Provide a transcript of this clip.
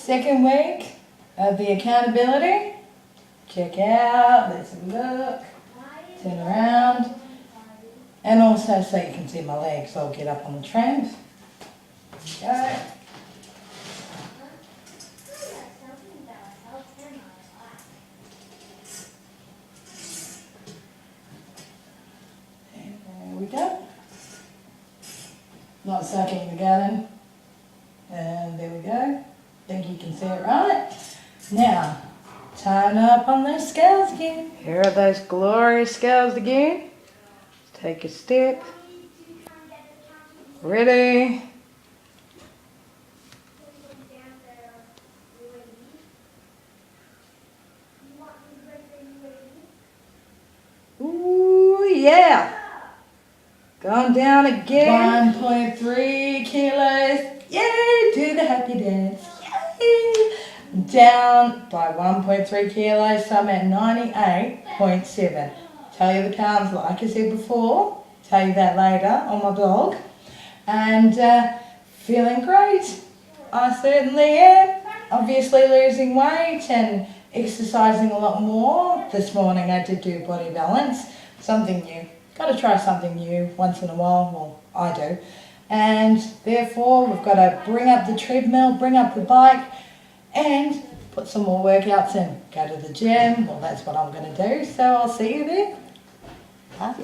Second week of the accountability. Check out, let's have a look, turn around. And also so you can see my legs, I'll get up on the tramp. There we go. There we go. Not sucking the gallon. And there we go. Think you can see it right. Now, turn up on those scales again. Here are those glorious scales again. Take a step. Ready. Ooh, yeah. Going down again. 1.3 kilos. Yay, do the happy dance. Yay. Down by 1.3 kilos, so I'm at 98.7. Tell you the pounds like I said before. Tell you that later on my blog. And feeling great. I certainly am. Obviously losing weight and exercising a lot more. This morning I did do body balance. Something new. Got to try something new once in a while. Well, I do. And therefore we've got to bring up the treadmill, bring up the bike and put some more workouts in. Go to the gym. Well, that's what I'm going to do. So I'll see you there. Bye.